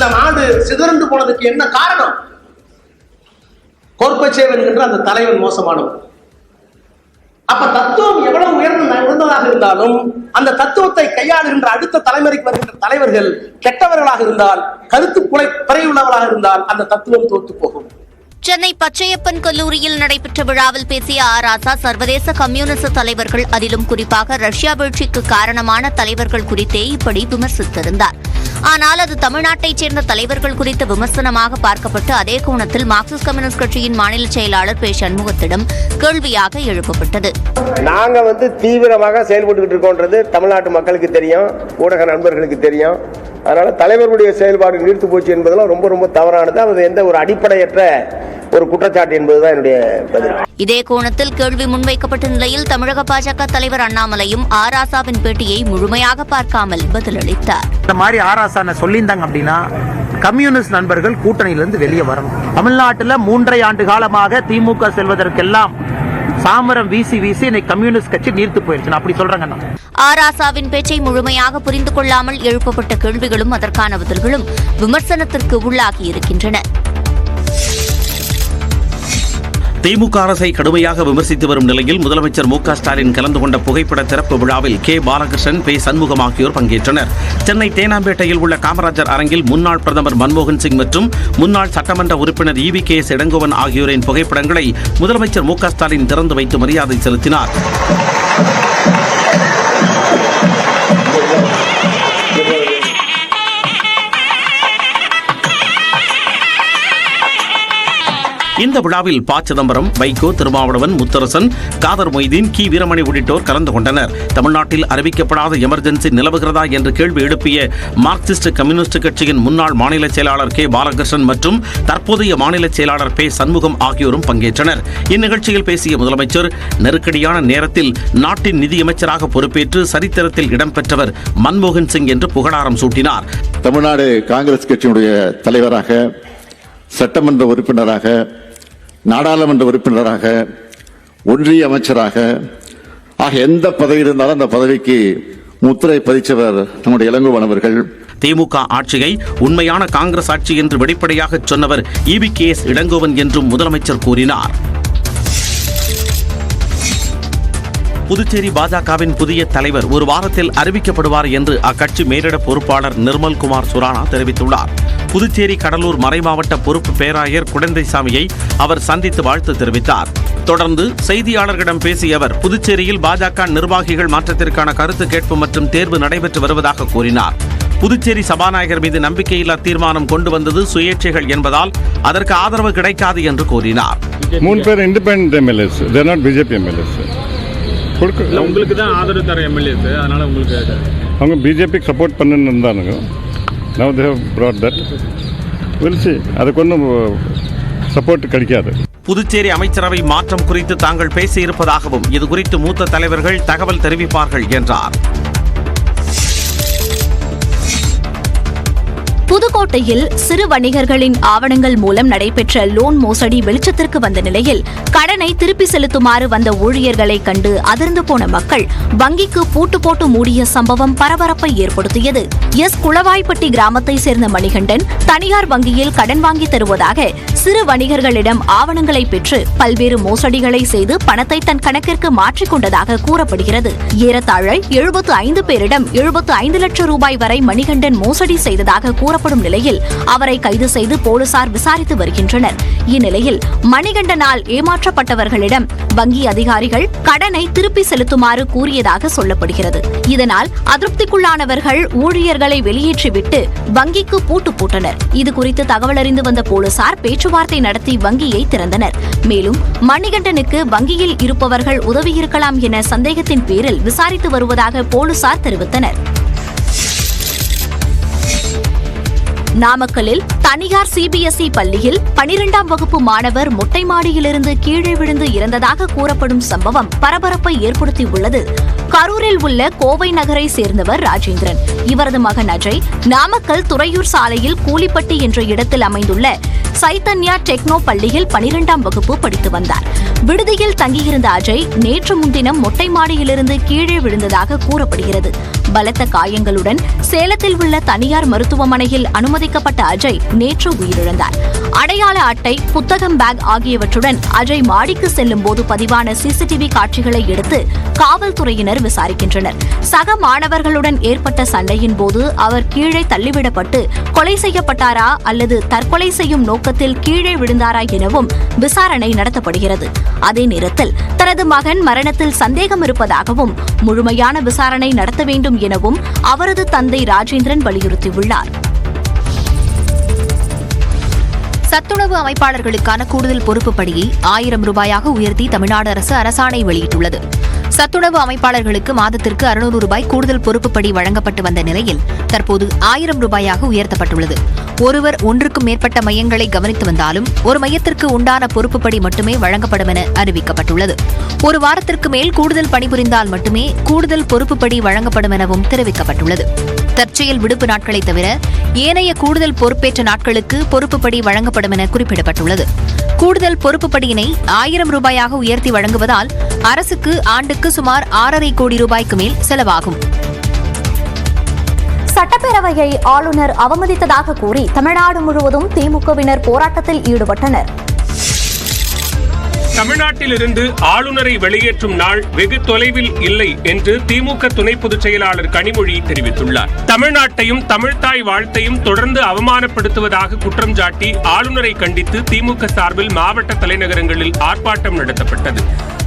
அந்த நாடு சிதறண்டு போனதுக்கு என்ன காரணம்? கோர்பச்சேவ் என்கின்ற அந்த தலைவன் மோசமானவன். அப்ப தத்துவம் எவ்வளவு உயர்ந்ததாக இருந்தாலும் அந்த தத்துவத்தை கையாளுகின்ற அடுத்த தலைமுறைக்கு வருகின்ற தலைவர்கள் கெட்டவர்களாக இருந்தால், கருத்து குறைவுள்ளவர்களாக இருந்தால் அந்த தத்துவம் தோற்று போகும். சென்னை பச்சையப்பன் கல்லூரியில் நடைபெற்ற விழாவில் பேசிய ராசா சர்வதேச கம்யூனிஸ்ட் தலைவர்கள், அதிலும் குறிப்பாக ரஷ்யா வீழ்ச்சிக்கு காரணமான தலைவர்கள் குறித்தே இப்படி விமர்சித்திருந்தார். ஆனால் அது தமிழ்நாட்டைச் சேர்ந்த தலைவர்கள் குறித்த விமர்சனமாக பார்க்கப்பட்டு அதே கோணத்தில் மார்க்சிஸ்ட் கம்யூனிஸ்ட் கட்சியின் மாநில செயலாளர் பே. சண்முகத்திடம் கேள்வியாக எழுப்பப்பட்டது. நாங்க தீவிரமாக செயல்பட்டு இருக்கோன்றது தமிழ்நாட்டு மக்களுக்கு தெரியும், ஊடக நண்பர்களுக்கு தெரியும். அதனால தலைவர்களுடைய செயல்பாடு நீர்த்து போச்சு என்பதெல்லாம் ரொம்ப ரொம்ப தவறானது. அது எந்த ஒரு அடிப்படையற்ற ஒரு குற்றச்சாட்டு என்பதுதான் என்னுடைய பதில். இதே கோணத்தில் கேள்வி முன்வைக்கப்பட்ட நிலையில் தமிழக பாஜக தலைவர் அண்ணாமலையும் ராசாவின் பேட்டியை முழுமையாக பார்க்காமல் பதிலளித்தார். இந்த மாதிரி ராசா சொல்லியிருந்தாங்க அப்படின்னா கம்யூனிஸ்ட் நண்பர்கள் கூட்டணியிலிருந்து வெளியே வரணும். தமிழ்நாட்டில் 3.5 ஆண்டு காலமாக திமுக செல்வதற்கெல்லாம் சாமரம் வீசி வீசி இன்னைக்கு கம்யூனிஸ்ட் கட்சி நீர்த்து போயிருச்சு அப்படி சொல்றாங்க. ராசாவின் பேச்சை முழுமையாக புரிந்து கொள்ளாமல் எழுப்பப்பட்ட கேள்விகளும் அதற்கான பதில்களும் விமர்சனத்திற்கு உள்ளாகி இருக்கின்றன. திமுக அரசை கடுமையாக விமர்சித்து வரும் நிலையில் முதலமைச்சர் மு.க. ஸ்டாலின் கலந்து கொண்ட புகைப்பட திறப்பு விழாவில் கே. பாலகிருஷ்ணன், பே. சண்முகம் ஆகியோர் பங்கேற்றனர். சென்னை தேனாம்பேட்டையில் உள்ள காமராஜர் அரங்கில் முன்னாள் பிரதமர் மன்மோகன் சிங் மற்றும் முன்னாள் சட்டமன்ற உறுப்பினர் EVKS இளங்கோவன் ஆகியோரின் புகைப்படங்களை முதலமைச்சர் மு.க. ஸ்டாலின் திறந்து வைத்து மரியாதை செலுத்தினார். இந்த விழாவில் ப. சிதம்பரம், வைகோ, திருமாவளவன், முத்தரசன், காதர் மொய்தீன், கி. வீரமணி உள்ளிட்டோர் கலந்து கொண்டனர். தமிழ்நாட்டில் அறிவிக்கப்படாத எமர்ஜென்சி நிலவுகிறதா என்று கேள்வி எழுப்பிய மார்க்சிஸ்ட் கம்யூனிஸ்ட் கட்சியின் முன்னாள் மாநில செயலாளர் கே. பாலகிருஷ்ணன் மற்றும் தற்போதைய மாநில செயலாளர் பே. சண்முகம் ஆகியோரும் பங்கேற்றனர். இந்நிகழ்ச்சியில் பேசிய முதலமைச்சர், நெருக்கடியான நேரத்தில் நாட்டின் நிதியமைச்சராக பொறுப்பேற்று சரித்திரத்தில் இடம்பெற்றவர் மன்மோகன் சிங் என்று புகழாரம் சூட்டினார். தமிழ்நாடு காங்கிரஸ் கட்சியினுடைய தலைவராக, சட்டமன்ற உறுப்பினராக, நாடாளுமன்ற உறுப்பினராக, ஒன்றிய அமைச்சராக ஆக எந்த பதவி இருந்தாலும் அந்த பதவிக்கு முத்திரை பதிச்சவர் நம்முடைய இளங்கோவன் அவர்கள். திமுக ஆட்சியை உண்மையான காங்கிரஸ் ஆட்சி என்று வெளிப்படையாக சொன்னவர் EVKS இளங்கோவன் என்றும் முதலமைச்சர் கூறினார். புதுச்சேரி பாஜகவின் புதிய தலைவர் ஒரு வாரத்தில் அறிவிக்கப்படுவார் என்று அக்கட்சி மேலிட பொறுப்பாளர் நிர்மல்குமார் சுரானா தெரிவித்துள்ளார். புதுச்சேரி கடலூர் மறைமாவட்ட பொறுப்பு பேராயர் குழந்தைசாமியை அவர் சந்தித்து வாழ்த்து தெரிவித்தார். தொடர்ந்து செய்தியாளர்களிடம் பேசிய அவர், புதுச்சேரியில் பாஜக நிர்வாகிகள் மாற்றத்திற்கான கருத்து கேட்பு மற்றும் தேர்வு நடைபெற்று வருவதாக கூறினார். புதுச்சேரி சபாநாயகர் மீது நம்பிக்கையில்லா தீர்மானம் கொண்டு வந்தது சுயேட்சைகள் என்பதால் அதற்கு ஆதரவு கிடைக்காது என்று கூறினார். 3 பேர் independent MLAs, they are not BJP MLAs. உங்களுக்கு தான் ஆதரவு தர MLAs, அதனால உங்களுக்கு அவங்க பிஜேபிக்கு சப்போர்ட் பண்ணணும்னு இருந்தானுங்க. Now they have brought that. We'll see. அதுக்கு ஒன்றும் சப்போர்ட் கிடைக்காது. புதுச்சேரி அமைச்சரவை மாற்றம் குறித்து தாங்கள் பேசியிருப்பதாகவும் இது குறித்து மூத்த தலைவர்கள் தகவல் தெரிவிப்பார்கள் என்றார். புதுக்கோட்டையில் சிறு வணிகர்களின் ஆவணங்கள் மூலம் நடைபெற்ற லோன் மோசடி வெளிச்சத்திற்கு வந்த நிலையில் கடனை திருப்பி செலுத்துமாறு வந்த ஊழியர்களை கண்டு அதிர்ந்து போன மக்கள் வங்கிக்கு பூட்டு போட்டு மூடிய சம்பவம் பரபரப்பை ஏற்படுத்தியது. குளவாய்ப்பட்டி கிராமத்தை சேர்ந்த மணிகண்டன் தனியார் வங்கியில் கடன் வாங்கி தருவதாக சிறு வணிகர்களிடம் ஆவணங்களை பெற்று பல்வேறு மோசடிகளை செய்து பணத்தை தன் கணக்கிற்கு மாற்றிக்கொண்டதாக கூறப்படுகிறது. ஏறத்தாழ 75 பேரிடம் 75 லட்சம் ரூபாய் வரை மணிகண்டன் மோசடி செய்ததாக கூறப்படும் நிலையில் அவரை கைது செய்து போலீசார் விசாரித்து வருகின்றனர். இந்நிலையில் மணிகண்டனால் ஏமாற்றப்பட்டவர்களிடம் வங்கி அதிகாரிகள் கடனை திருப்பி செலுத்துமாறு கூறியதாக சொல்லப்படுகிறது. இதனால் அதிருப்திக்குள்ளானவர்கள் ஊழியர்களை வெளியேற்றிவிட்டு வங்கிக்கு பூட்டு போட்டனர். இதுகுறித்து தகவல் அறிந்து வந்த போலீசார் பேச்சுவார்த்தை நடத்தி வங்கியை திறந்தனர். மேலும் மணிகண்டனுக்கு வங்கியில் இருப்பவர்கள் உதவியிருக்கலாம் என சந்தேகத்தின் பேரில் விசாரித்து வருவதாக போலீசார் தெரிவித்தனர். நாமக்கல்லில் தனியார் CBSE பள்ளியில் 12ஆம் வகுப்பு மாணவர் மொட்டை மாடியிலிருந்து கீழே விழுந்து இறந்ததாக கூறப்படும் சம்பவம் பரபரப்பை ஏற்படுத்தியுள்ளது. கரூரில் உள்ள கோவை நகரை சேர்ந்தவர் ராஜேந்திரன். இவரது மகன் அஜய் நாமக்கல் துறையூர் சாலையில் கூலிப்பட்டி என்ற இடத்தில் அமைந்துள்ள சைத்தன்யா டெக்னோ பள்ளியில் 12ஆம் வகுப்பு படித்து வந்தார். விடுதியில் தங்கியிருந்த அஜய் நேற்று முன்தினம் மொட்டை மாடியிலிருந்து கீழே விழுந்ததாக கூறப்படுகிறது. பலத்த காயங்களுடன் சேலத்தில் உள்ள தனியார் மருத்துவமனையில் அனுமதிக்கப்பட்ட அஜய் நேற்று உயிரிழந்தார். அடையாள அட்டை, புத்தகம், பேக் ஆகியவற்றுடன் அஜய் மாடிக்கு செல்லும் போது பதிவான சிசிடிவி காட்சிகளை எடுத்து காவல்துறையினர் விசாரிக்கின்றனர். சக மாணவர்களுடன் ஏற்பட்ட சண்டையின் போது அவர் கீழே தள்ளிவிடப்பட்டு கொலை செய்யப்பட்டாரா அல்லது தற்கொலை செய்யும் நோக்கத்தில் கீழே விழுந்தாரா எனவும் விசாரணை நடத்தப்படுகிறது. அதே நேரத்தில் தனது மகன் மரணத்தில் சந்தேகம் இருப்பதாகவும் முழுமையான விசாரணை நடத்த வேண்டும் எனவும் அவரது தந்தை ராஜேந்திரன் வலியுறுத்தியுள்ளார். சத்துணவு அமைப்பாளர்களுக்கான கூடுதல் பொறுப்பு படியை 1000 ரூபாயாக உயர்த்தி தமிழ்நாடு அரசு அரசாணை வெளியிட்டுள்ளது. சத்துணவு அமைப்பாளர்களுக்கு மாதத்திற்கு 600 ரூபாய் கூடுதல் பொறுப்பு படி வழங்கப்பட்டு வந்த நிலையில் தற்போது 1000 ரூபாயாக உயர்த்தப்பட்டுள்ளது. ஒருவர் ஒன்றுக்கும் மேற்பட்ட மையங்களை கவனித்து வந்தாலும் ஒரு மையத்திற்கு உண்டான பொறுப்புப்படி மட்டுமே வழங்கப்படும் என அறிவிக்கப்பட்டுள்ளது. ஒரு வாரத்திற்கு மேல் கூடுதல் பணிபுரிந்தால் மட்டுமே கூடுதல் பொறுப்புப்படி வழங்கப்படும் எனவும் தெரிவிக்கப்பட்டுள்ளது. தற்செயல் விடுப்பு நாட்களை தவிர ஏனைய கூடுதல் பொறுப்பேற்ற நாட்களுக்கு பொறுப்புப்படி வழங்கப்படும் என குறிப்பிடப்பட்டுள்ளது. கூடுதல் பொறுப்புப்படியினை 1000 ரூபாயாக உயர்த்தி வழங்குவதால் அரசுக்கு ஆண்டுக்கு சுமார் 6.5 கோடி ரூபாய்க்கு மேல் செலவாகும். சட்டப்பேரவையை ஆளுநர் அவமதித்ததாக கூறி தமிழ்நாடு முழுவதும் திமுகவினர் போராட்டத்தில் ஈடுபட்டனர். தமிழ்நாட்டிலிருந்து ஆளுநரை வெளியேற்றும் நாள் வெகு தொலைவில் இல்லை என்று திமுக துணை பொதுச் செயலாளர் கனிமொழி தெரிவித்துள்ளார். தமிழ்நாட்டையும் தமிழ்தாய் வாழ்த்தையும் தொடர்ந்து அவமானப்படுத்துவதாக குற்றம் சாட்டி ஆளுநரை கண்டித்து திமுக சார்பில் மாவட்ட தலைநகரங்களில் ஆர்ப்பாட்டம் நடத்தப்பட்டது.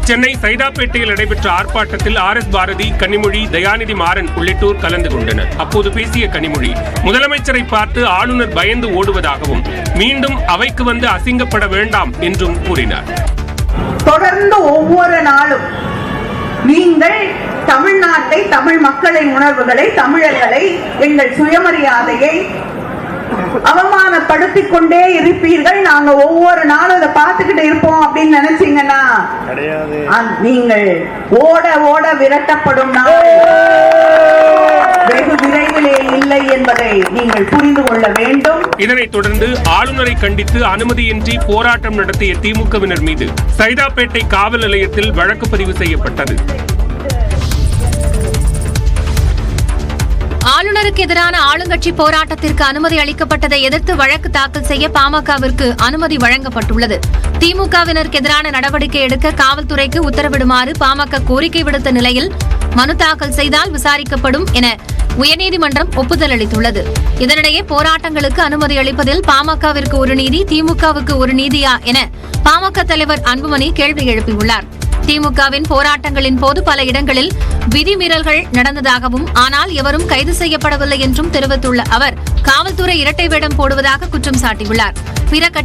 சென்னை சைதாப்பேட்டையில் நடைபெற்ற ஆர்ப்பாட்டத்தில் RS பாரதி, கனிமொழி, தயாநிதி மாறன் உள்ளிட்டோர் கலந்து கொண்டனர். அப்போது பேசிய கனிமொழி, முதலமைச்சரை பார்த்து ஆளுநர் பயந்து ஓடுவதாகவும் மீண்டும் அவைக்கு வந்து அசிங்கப்பட வேண்டாம் என்றும் கூறினார். தொடர்ந்து ஒவ்வொரு நாளும் நீங்கள் தமிழ்நாட்டை, தமிழ் மக்களின் உணர்வுகளை, தமிழர்களை, எங்கள் சுயமரியாதையை அவமானப்படுத்திக் கொண்டே இருப்பீர்கள். நாங்க ஒவ்வொரு நாளும் அதை பார்த்துக்கிட்டு இருப்போம் அப்படின்னு நினைச்சீங்கன்னா நீங்கள் ஓட ஓட விரட்டப்படும் நாள் வெகு விரைவிலே இல்லை என்பதை நீங்கள் புரிந்து கொள்ள வேண்டும். இதனைத் தொடர்ந்து ஆளுநரை கண்டித்து அனுமதியின்றி போராட்டம் நடத்திய திமுகவினர் மீது சைதாப்பேட்டை காவல் நிலையத்தில் வழக்கு பதிவு செய்யப்பட்டது. ஆளுநருக்கு எதிரான ஆளுங்கட்சி போராட்டத்திற்கு அனுமதி அளிக்கப்பட்டதை எதிர்த்து வழக்கு தாக்கல் செய்ய பாமகவிற்கு அனுமதி வழங்கப்பட்டுள்ளது. திமுகவினருக்கு எதிரான நடவடிக்கை எடுக்க காவல்துறைக்கு உத்தரவிடுமாறு பாமக கோரிக்கை விடுத்த நிலையில் மனு தாக்கல் செய்தால் விசாரிக்கப்படும் என உயர்நீதிமன்றம் ஒப்புதல் அளித்துள்ளது. இதனிடையே போராட்டங்களுக்கு அனுமதி அளிப்பதில் பாமகவிற்கு ஒரு நீதி, திமுகவுக்கு ஒரு நீதியா என பாமக தலைவர் அன்புமணி கேள்வி எழுப்பியுள்ளார். திமுகவின் போராட்டங்களின் போது பல இடங்களில் விதிமீறல்கள் நடந்ததாகவும் ஆனால் எவரும் கைது செய்யப்படவில்லை என்றும் தெரிவித்துள்ள அவர் காவல்துறை இரட்டை வேடம் போடுவதாக குற்றம் சாட்டியுள்ளார். பிற கட்சி